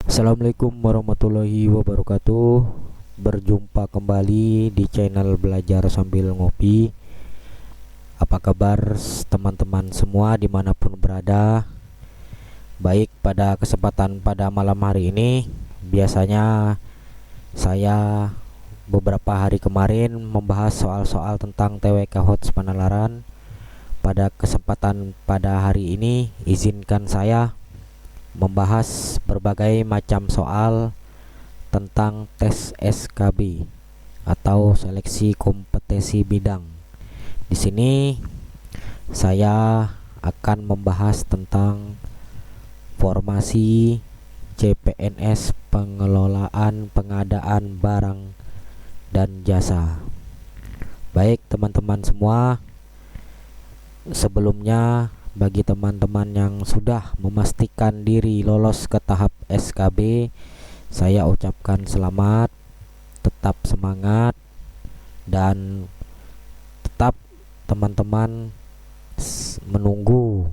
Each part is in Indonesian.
Assalamualaikum warahmatullahi wabarakatuh. Berjumpa kembali di channel Belajar Sambil Ngopi. Apa kabar teman-teman semua dimanapun berada? Baik, pada kesempatan pada malam hari ini, biasanya saya beberapa hari kemarin membahas soal-soal tentang TWK HOTS Panalaran. Pada kesempatan pada hari ini, izinkan saya membahas berbagai macam soal tentang tes SKB atau seleksi kompetensi bidang. Di sini saya akan membahas tentang formasi CPNS pengelolaan pengadaan barang dan jasa. Baik teman-teman semua, sebelumnya bagi teman-teman yang sudah memastikan diri lolos ke tahap SKB, saya ucapkan selamat, tetap semangat, dan tetap teman-teman menunggu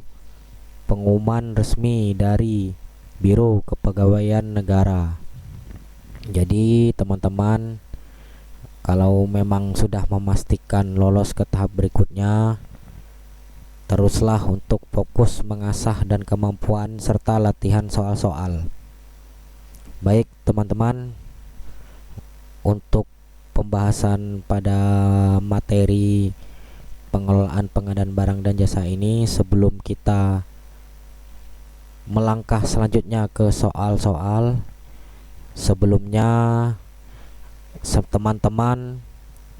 pengumuman resmi dari Biro Kepegawaian Negara. Jadi teman-teman, kalau memang sudah memastikan lolos ke tahap berikutnya, teruslah untuk fokus mengasah dan kemampuan serta latihan soal-soal. Baik teman-teman, untuk pembahasan pada materi pengelolaan pengadaan barang dan jasa ini, sebelum kita melangkah selanjutnya ke soal-soal, sebelumnya teman-teman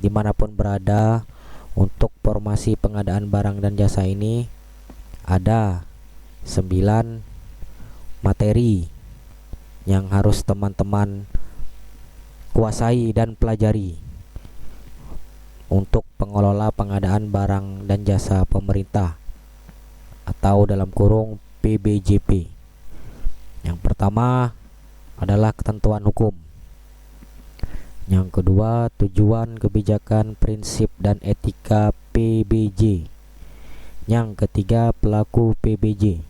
dimanapun berada, untuk formasi pengadaan barang dan jasa ini ada 9 materi yang harus teman-teman kuasai dan pelajari untuk pengelola pengadaan barang dan jasa pemerintah atau dalam kurung PBJP. Yang pertama adalah ketentuan hukum. Yang kedua, tujuan, kebijakan, prinsip, dan etika PBJ. Yang ketiga, pelaku PBJ.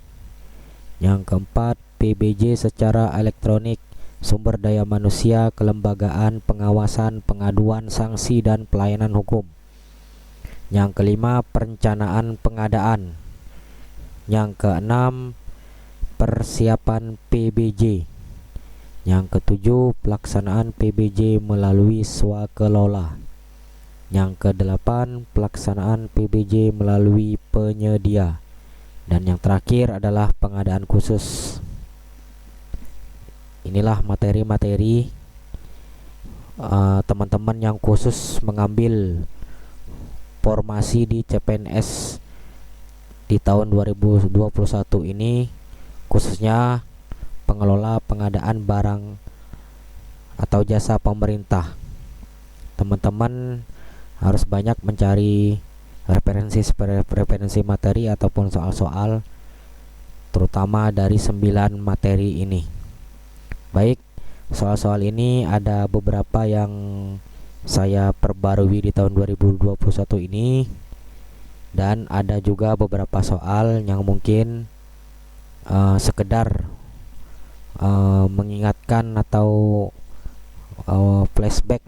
Yang keempat, PBJ secara elektronik, sumber daya manusia, kelembagaan, pengawasan, pengaduan, sanksi, dan pelayanan hukum. Yang kelima, perencanaan pengadaan. Yang keenam, persiapan PBJ. Yang ketujuh, pelaksanaan PBJ melalui swakelola. Yang kedelapan, pelaksanaan PBJ melalui penyedia. Dan yang terakhir adalah pengadaan khusus. Inilah materi-materi teman-teman yang khusus mengambil formasi di CPNS di tahun 2021 ini, khususnya pengelola pengadaan barang atau jasa pemerintah. Teman-teman harus banyak mencari referensi materi ataupun soal-soal, terutama dari 9 materi ini. Baik, soal-soal ini ada beberapa yang saya perbarui di tahun 2021 ini, dan ada juga beberapa soal yang mungkin sekedar mengingatkan atau flashback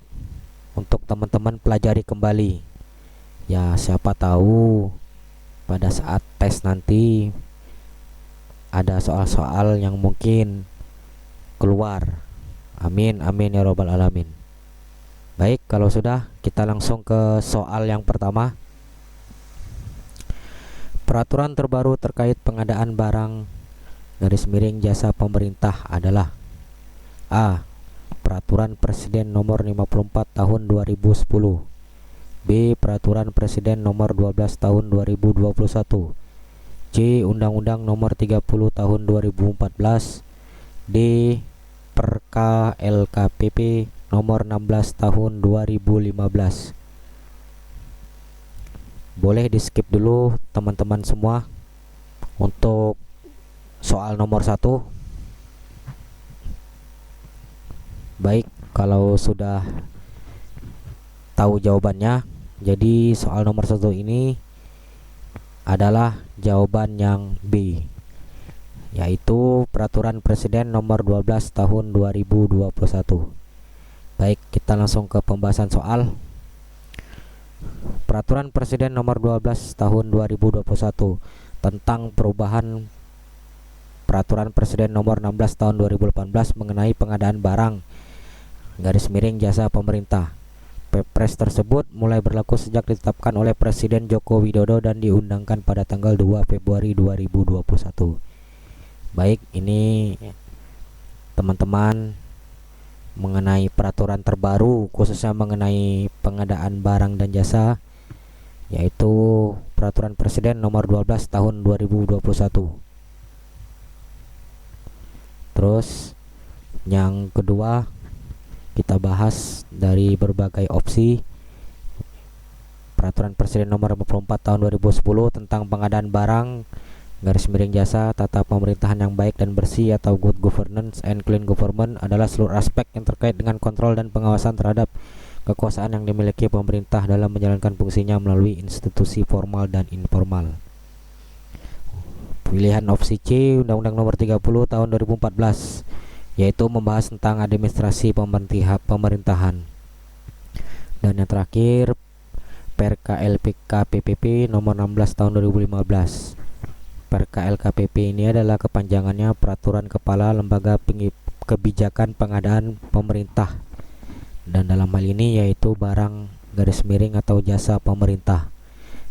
untuk teman-teman pelajari kembali. Ya, siapa tahu pada saat tes nanti ada soal-soal yang mungkin keluar. Amin amin ya robbal alamin. Baik, kalau sudah, kita langsung ke soal yang pertama. Peraturan terbaru terkait pengadaan barang _jasa pemerintah adalah: A. Peraturan Presiden Nomor 54 Tahun 2010. B. Peraturan Presiden Nomor 12 Tahun 2021. C. Undang-Undang Nomor 30 Tahun 2014. D. Perka LKPP Nomor 16 Tahun 2015. Boleh di skip dulu teman-teman semua untuk soal nomor 1. Baik, kalau sudah tahu jawabannya, jadi soal nomor 1 ini adalah jawaban yang B, yaitu Peraturan Presiden Nomor 12 Tahun 2021. Baik, kita langsung ke pembahasan soal. Peraturan Presiden Nomor 12 Tahun 2021 tentang perubahan Peraturan Presiden Nomor 16 Tahun 2018 mengenai pengadaan barang (jasa pemerintah). Perpres tersebut mulai berlaku sejak ditetapkan oleh Presiden Joko Widodo dan diundangkan pada tanggal 2 Februari 2021. Baik, ini teman-teman mengenai peraturan terbaru khususnya mengenai pengadaan barang dan jasa, yaitu Peraturan Presiden Nomor 12 Tahun 2021. Terus yang kedua, kita bahas dari berbagai opsi Peraturan Presiden Nomor 54 Tahun 2010 tentang pengadaan barang (jasa tata pemerintahan yang baik dan bersih atau good governance and clean government) adalah seluruh aspek yang terkait dengan kontrol dan pengawasan terhadap kekuasaan yang dimiliki pemerintah dalam menjalankan fungsinya melalui institusi formal dan informal. Pilihan opsi C, Undang-Undang Nomor 30 Tahun 2014, yaitu membahas tentang administrasi pemerintahan. Dan yang terakhir, Perka LKPP Nomor 16 Tahun 2015. Perka LKPP ini adalah kepanjangannya Peraturan Kepala Lembaga Kebijakan Pengadaan Pemerintah, dan dalam hal ini yaitu barang atau jasa pemerintah,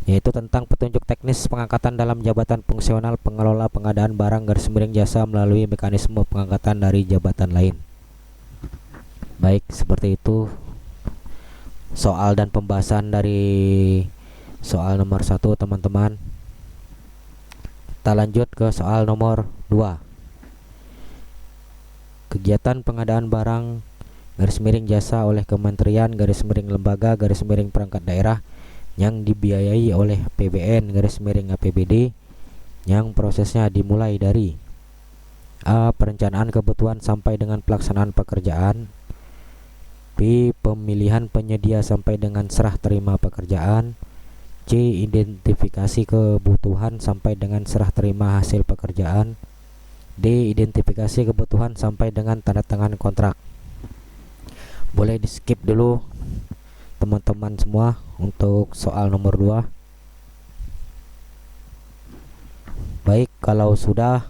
yaitu tentang petunjuk teknis pengangkatan dalam jabatan fungsional pengelola pengadaan barang jasa melalui mekanisme pengangkatan dari jabatan lain. Baik, seperti itu soal dan pembahasan dari soal nomor 1, teman-teman. Kita lanjut ke soal nomor 2. Kegiatan pengadaan barang jasa oleh kementerian lembaga perangkat daerah yang dibiayai oleh APBN APBD yang prosesnya dimulai dari A. Perencanaan kebutuhan sampai dengan pelaksanaan pekerjaan. B. Pemilihan penyedia sampai dengan serah terima pekerjaan. C. Identifikasi kebutuhan sampai dengan serah terima hasil pekerjaan. D. Identifikasi kebutuhan sampai dengan tanda tangan kontrak. Boleh di skip dulu teman-teman semua untuk soal nomor 2. Baik, kalau sudah,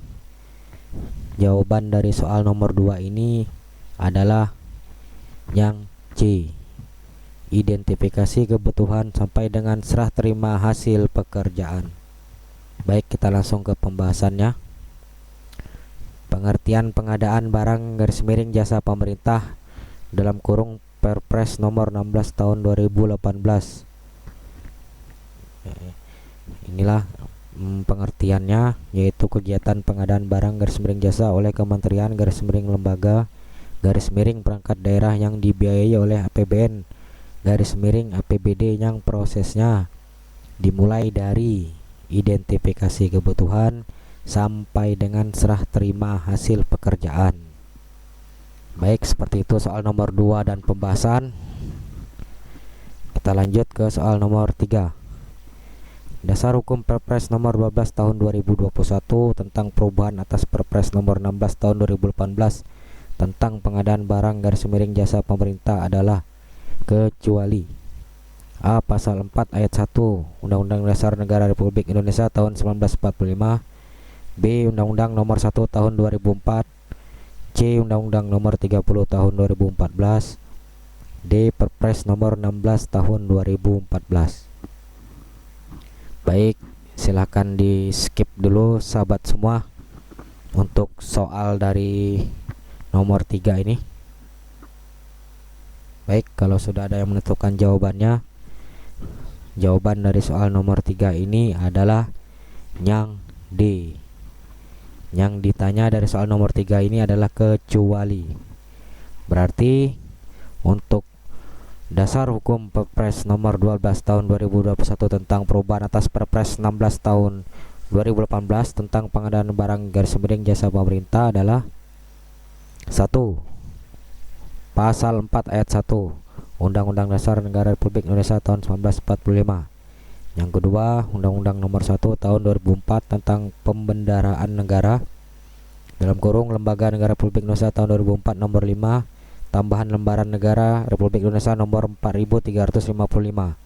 jawaban dari soal nomor 2 ini adalah yang C. Identifikasi kebutuhan sampai dengan serah terima hasil pekerjaan. Baik, kita langsung ke pembahasannya. Pengertian pengadaan barang jasa pemerintah dalam kurung Perpres Nomor 16 Tahun 2018. Inilah pengertiannya, yaitu kegiatan pengadaan barang jasa oleh kementerian lembaga perangkat daerah yang dibiayai oleh APBN APBD yang prosesnya dimulai dari identifikasi kebutuhan sampai dengan serah terima hasil pekerjaan. Baik, seperti itu soal nomor 2 dan pembahasan. Kita lanjut ke soal nomor 3. Dasar hukum Perpres Nomor 12 Tahun 2021 tentang perubahan atas Perpres Nomor 16 Tahun 2018 tentang pengadaan barang jasa pemerintah adalah kecuali A. Pasal 4 ayat 1 Undang-Undang Dasar Negara Republik Indonesia tahun 1945. B. Undang-Undang Nomor 1 Tahun 2004. C. Undang-Undang Nomor 30 Tahun 2014. D. Perpres Nomor 16 Tahun 2014. Baik, silakan di skip dulu sahabat semua untuk soal dari nomor 3 ini. Baik, kalau sudah ada yang menentukan jawabannya, jawaban dari soal nomor 3 ini adalah yang D. Yang ditanya dari soal nomor 3 ini adalah kecuali. Berarti untuk dasar hukum Perpres Nomor 12 Tahun 2021 tentang perubahan atas Perpres 16 Tahun 2018 tentang pengadaan barang jasa pemerintah adalah 1. Pasal 4 ayat 1 Undang-Undang Dasar Negara Republik Indonesia tahun 1945. Yang kedua, Undang-Undang Nomor 1 Tahun 2004 tentang Pembendaraan Negara. dalam kurung Lembaga Negara Republik Indonesia tahun 2004 nomor 5 tambahan lembaran negara Republik Indonesia nomor 4355.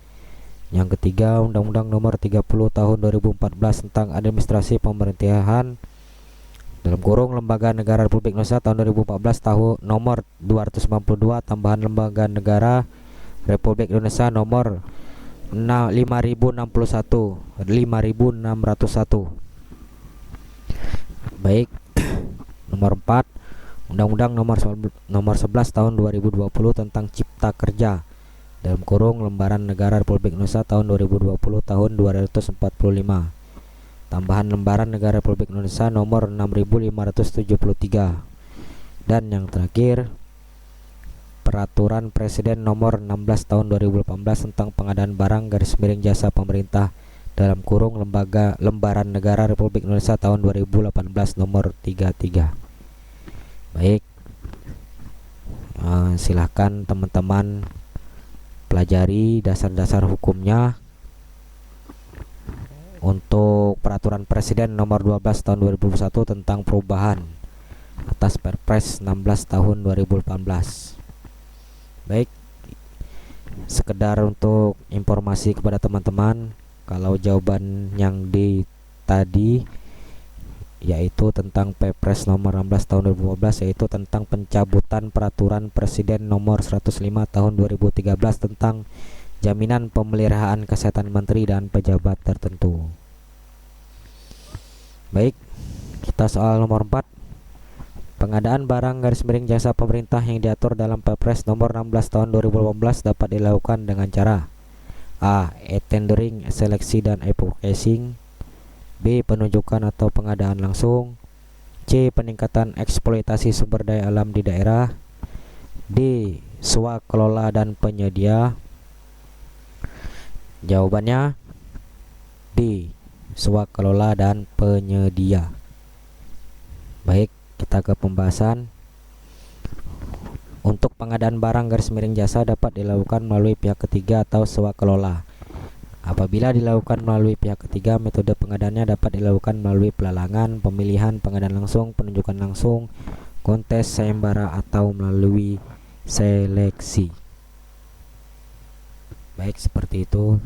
Yang ketiga, Undang-Undang nomor 30 tahun 2014 tentang administrasi pemerintahan dalam kurung Lembaga Negara Republik Indonesia tahun 2014 tahun nomor 292 tambahan lembaga negara Republik Indonesia nomor 5601. Baik. Nomor 4, Undang-Undang nomor 11 tahun 2020 tentang Cipta Kerja dalam kurung Lembaran Negara Republik Indonesia tahun 2020 tahun 245. Tambahan lembaran negara Republik Indonesia nomor 6573. Dan yang terakhir, Peraturan Presiden nomor 16 tahun 2018 tentang pengadaan barang /jasa pemerintah dalam kurung Lembaran Negara Republik Indonesia tahun 2018 nomor 33. Baik, silahkan teman-teman pelajari dasar-dasar hukumnya. Untuk Peraturan Presiden nomor 12 tahun 2021 tentang perubahan atas Perpres 16 tahun 2018. Baik, sekedar untuk informasi kepada teman-teman, kalau jawaban yang di tadi yaitu tentang Perpres nomor 16 tahun 2015, yaitu tentang pencabutan Peraturan Presiden nomor 105 tahun 2013 tentang jaminan pemeliharaan kesehatan menteri dan pejabat tertentu. Baik, kita soal nomor 4. Pengadaan barang /jasa pemerintah yang diatur dalam Perpres nomor 16 tahun 2018 dapat dilakukan dengan cara A. E-tendering, seleksi dan e-processing. B. Penunjukan atau pengadaan langsung. C. Peningkatan eksploitasi sumber daya alam di daerah. D. Swakelola dan penyedia. Jawabannya D. Swakelola dan penyedia. Baik, kita ke pembahasan. Untuk pengadaan barang /jasa dapat dilakukan melalui pihak ketiga atau swakelola. Apabila dilakukan melalui pihak ketiga, metode pengadaannya dapat dilakukan melalui pelelangan, pemilihan, pengadaan langsung, penunjukan langsung, kontes, sayembara, atau melalui seleksi. Baik, seperti itu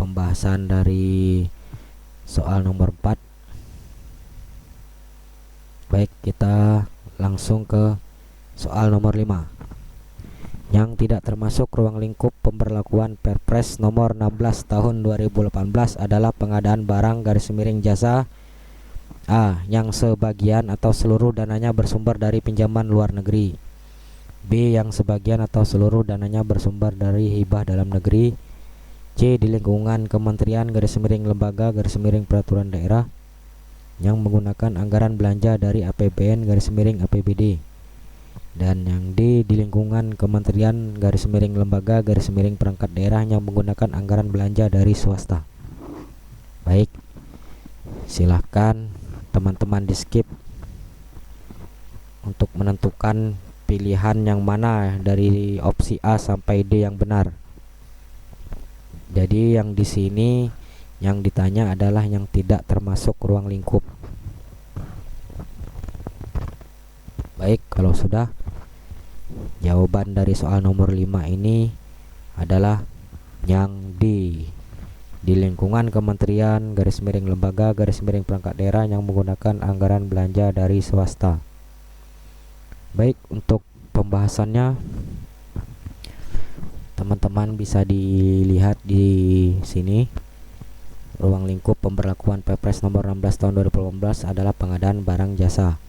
pembahasan dari soal nomor 4. Baik, kita langsung ke soal nomor 5. Yang tidak termasuk ruang lingkup pemberlakuan Perpres nomor 16 tahun 2018 adalah pengadaan barang /jasa A. Yang sebagian atau seluruh dananya bersumber dari pinjaman luar negeri. B. Yang sebagian atau seluruh dananya bersumber dari hibah dalam negeri. C. Di lingkungan kementerian lembaga peraturan daerah yang menggunakan anggaran belanja dari APBN APBD. Dan yang D. Di lingkungan kementerian lembaga perangkat daerah yang menggunakan anggaran belanja dari swasta. Baik, silahkan teman-teman di skip untuk menentukan pilihan yang mana dari opsi A sampai D yang benar. Jadi yang di sini yang ditanya adalah yang tidak termasuk ruang lingkup. Baik, kalau sudah, jawaban dari soal nomor 5 ini adalah yang D. Di lingkungan kementerian lembaga perangkat daerah yang menggunakan anggaran belanja dari swasta. Baik, untuk pembahasannya teman-teman bisa dilihat di sini. Ruang lingkup pemberlakuan Perpres nomor 16 tahun 2018 adalah pengadaan barang jasa,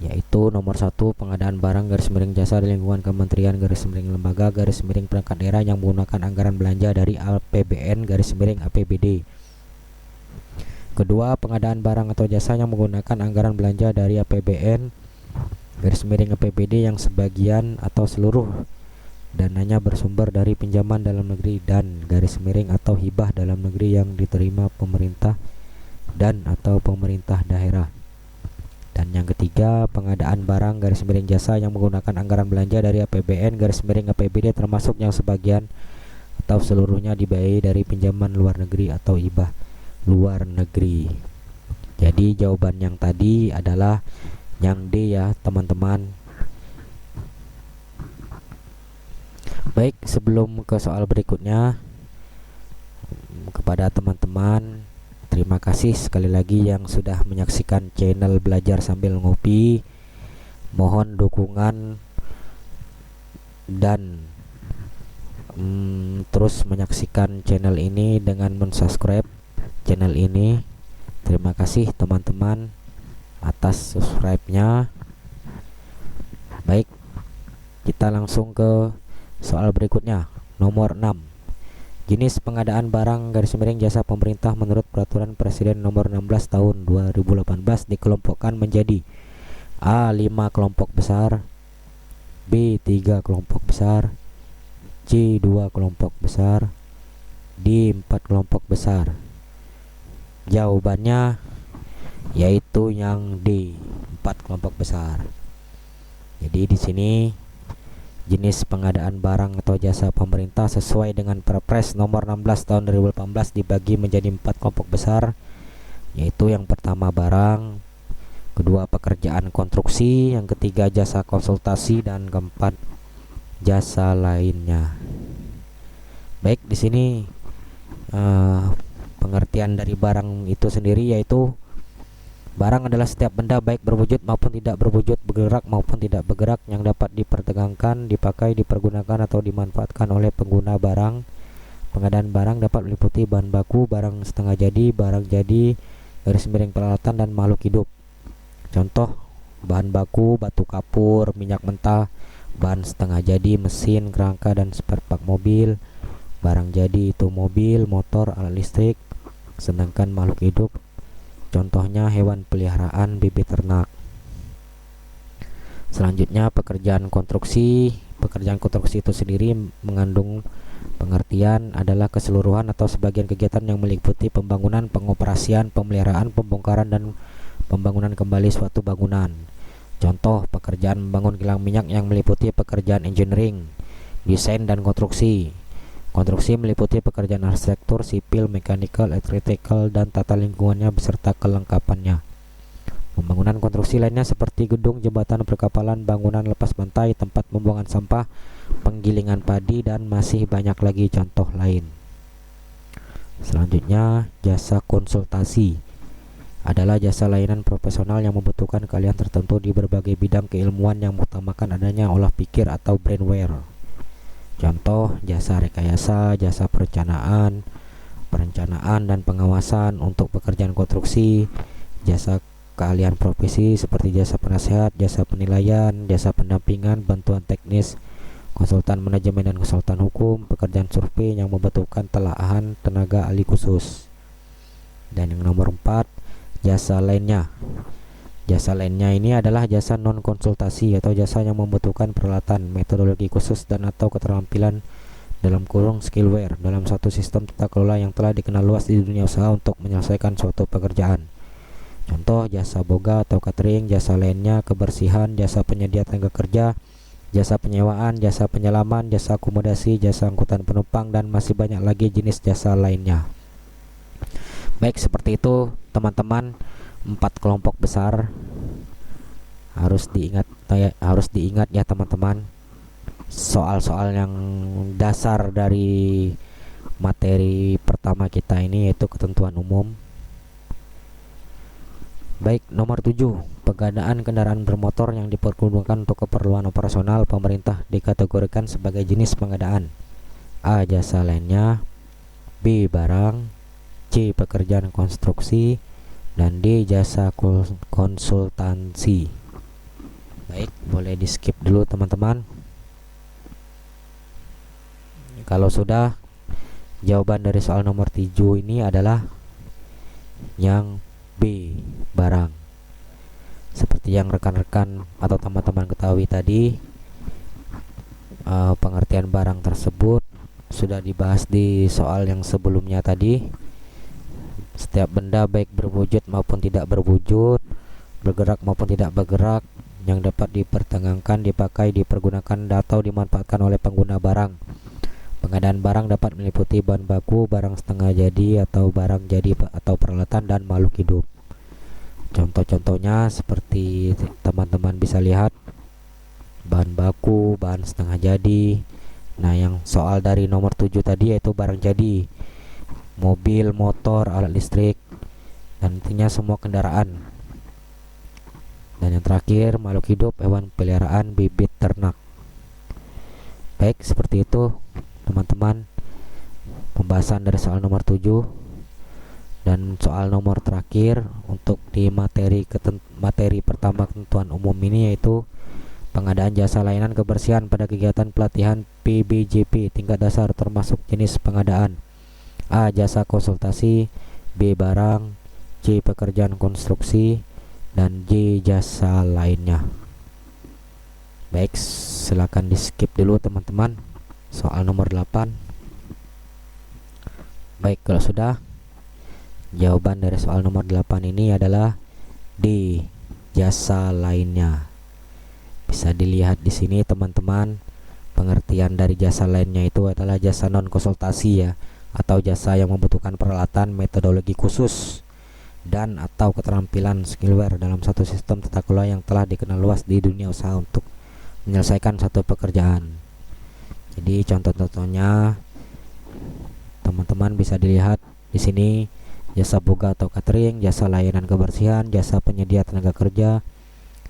yaitu nomor 1, pengadaan barang jasa di lingkungan kementerian lembaga perangkat daerah yang menggunakan anggaran belanja dari APBN APBD. Kedua, pengadaan barang atau jasa yang menggunakan anggaran belanja dari APBN APBD yang sebagian atau seluruh dananya bersumber dari pinjaman dalam negeri dan atau hibah dalam negeri yang diterima pemerintah dan atau pemerintah daerah. Dan yang ketiga, pengadaan barang jasa yang menggunakan anggaran belanja dari APBN APBD termasuk yang sebagian atau seluruhnya dibiayai dari pinjaman luar negeri atau hibah luar negeri. Jadi jawaban yang tadi adalah yang D ya teman-teman. Baik, sebelum ke soal berikutnya, kepada teman-teman terima kasih sekali lagi yang sudah menyaksikan channel Belajar Sambil Ngopi. Mohon dukungan dan terus menyaksikan channel ini dengan mensubscribe channel ini. Terima kasih teman-teman atas subscribe-nya. Baik, kita langsung ke soal berikutnya. Nomor 6. Jenis pengadaan barang _jasa pemerintah menurut Peraturan Presiden Nomor 16 Tahun 2018 dikelompokkan menjadi A. 5 kelompok besar, B. 3 kelompok besar, C. 2 kelompok besar, D. 4 kelompok besar. Jawabannya yaitu yang D, 4 kelompok besar. Jadi di sini jenis pengadaan barang atau jasa pemerintah sesuai dengan Perpres nomor 16 tahun 2018 dibagi menjadi 4 kelompok besar, yaitu yang pertama barang, kedua pekerjaan konstruksi, yang ketiga jasa konsultasi, dan keempat jasa lainnya. Baik, di sini pengertian dari barang itu sendiri yaitu barang adalah setiap benda baik berwujud maupun tidak berwujud, bergerak maupun tidak bergerak yang dapat diperdagangkan, dipakai, dipergunakan atau dimanfaatkan oleh pengguna barang. Pengadaan barang dapat meliputi bahan baku, barang setengah jadi, barang jadi, peralatan, dan makhluk hidup. Contoh bahan baku batu kapur, minyak mentah, bahan setengah jadi mesin, kerangka, dan spare part mobil. Barang jadi itu mobil, motor, alat listrik. Sedangkan makhluk hidup contohnya hewan peliharaan, bibit ternak. Selanjutnya pekerjaan konstruksi. Pekerjaan konstruksi itu sendiri mengandung pengertian adalah keseluruhan atau sebagian kegiatan yang meliputi pembangunan, pengoperasian, pemeliharaan, pembongkaran, dan pembangunan kembali suatu bangunan. Contoh pekerjaan membangun kilang minyak yang meliputi pekerjaan engineering, desain, dan konstruksi. Konstruksi meliputi pekerjaan arsitektur, sipil, mekanikal, elektrikal, dan tata lingkungannya beserta kelengkapannya. Pembangunan konstruksi lainnya seperti gedung, jembatan, perkapalan, bangunan lepas pantai, tempat pembuangan sampah, penggilingan padi, dan masih banyak lagi contoh lain. Selanjutnya, jasa konsultasi adalah jasa layanan profesional yang membutuhkan keahlian tertentu di berbagai bidang keilmuan yang mengutamakan adanya olah pikir atau brainware. Contoh jasa rekayasa, jasa perencanaan dan pengawasan untuk pekerjaan konstruksi, jasa keahlian profesi seperti jasa penasehat, jasa penilaian, jasa pendampingan, bantuan teknis, konsultan manajemen dan konsultan hukum, pekerjaan survei yang membutuhkan telaahan tenaga ahli khusus. Dan yang nomor 4, jasa lainnya. Jasa lainnya ini adalah jasa non konsultasi atau jasa yang membutuhkan peralatan, metodologi khusus, dan atau keterampilan dalam kurung skillware dalam suatu sistem tata kelola yang telah dikenal luas di dunia usaha untuk menyelesaikan suatu pekerjaan. Contoh jasa boga atau catering, jasa lainnya kebersihan, jasa penyedia tenaga kerja, jasa penyewaan, jasa penyelaman, jasa akomodasi, jasa angkutan penumpang, dan masih banyak lagi jenis jasa lainnya. Baik, seperti itu teman-teman. 4 kelompok besar harus diingat ya teman-teman. Soal-soal yang dasar dari materi pertama kita ini yaitu ketentuan umum. Baik, nomor 7, pengadaan kendaraan bermotor yang dipergunakan untuk keperluan operasional pemerintah dikategorikan sebagai jenis pengadaan. A. Jasa lainnya, B. Barang, C. Pekerjaan konstruksi, dan D. Jasa konsultansi. Baik, boleh di skip dulu teman-teman. Kalau sudah, jawaban dari soal nomor 7 ini adalah yang B, barang. Seperti yang rekan-rekan atau teman-teman ketahui tadi, pengertian barang tersebut sudah dibahas di soal yang sebelumnya tadi. Setiap benda baik berwujud maupun tidak berwujud, bergerak maupun tidak bergerak, yang dapat diperdagangkan, dipakai, dipergunakan, atau dimanfaatkan oleh pengguna barang. Pengadaan barang dapat meliputi bahan baku, barang setengah jadi atau barang jadi atau peralatan, dan makhluk hidup. Contoh-contohnya seperti teman-teman bisa lihat, bahan baku, bahan setengah jadi. Nah, yang soal dari nomor 7 tadi yaitu barang jadi, mobil, motor, alat listrik, dan intinya semua kendaraan. Dan yang terakhir, makhluk hidup, hewan peliharaan, bibit ternak. Baik, seperti itu teman-teman pembahasan dari soal nomor 7. Dan soal nomor terakhir untuk di materi pertama ketentuan umum ini yaitu pengadaan jasa layanan kebersihan pada kegiatan pelatihan PBJP tingkat dasar termasuk jenis pengadaan: A. Jasa konsultasi, B. Barang, C. Pekerjaan konstruksi, dan J. Jasa lainnya. Baik, silakan di skip dulu teman-teman soal nomor 8. Baik, kalau sudah, jawaban dari soal nomor 8 ini adalah D. Jasa lainnya. Bisa dilihat di sini teman-teman, pengertian dari jasa lainnya itu adalah jasa non konsultasi ya, atau jasa yang membutuhkan peralatan, metodologi khusus, dan atau keterampilan skillware dalam satu sistem tata kelola yang telah dikenal luas di dunia usaha untuk menyelesaikan satu pekerjaan. Jadi contoh-contohnya teman-teman bisa dilihat di sini: jasa boga atau catering, jasa layanan kebersihan, jasa penyedia tenaga kerja,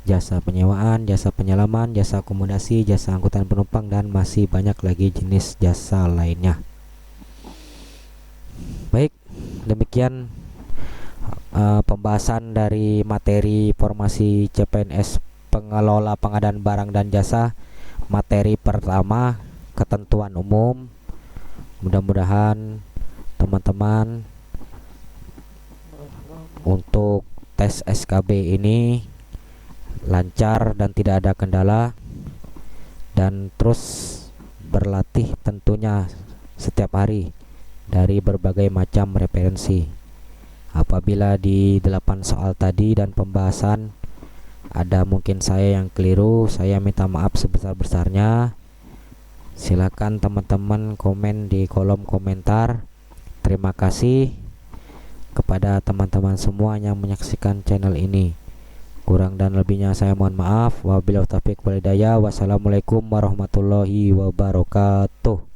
jasa penyewaan, jasa penyelaman, jasa akomodasi, jasa angkutan penumpang, dan masih banyak lagi jenis jasa lainnya. Baik, demikian pembahasan dari materi formasi CPNS pengelola pengadaan barang dan jasa, materi pertama ketentuan umum. Mudah-mudahan teman-teman untuk tes SKB ini lancar dan tidak ada kendala, dan terus berlatih tentunya setiap hari dari berbagai macam referensi. Apabila di 8 soal tadi dan pembahasan ada mungkin saya yang keliru, saya minta maaf sebesar-besarnya. Silakan teman-teman komen di kolom komentar. Terima kasih kepada teman-teman semua yang menyaksikan channel ini. Kurang dan lebihnya saya mohon maaf. Wabillahi taufiq wal hidayah. Wassalamualaikum warahmatullahi wabarakatuh.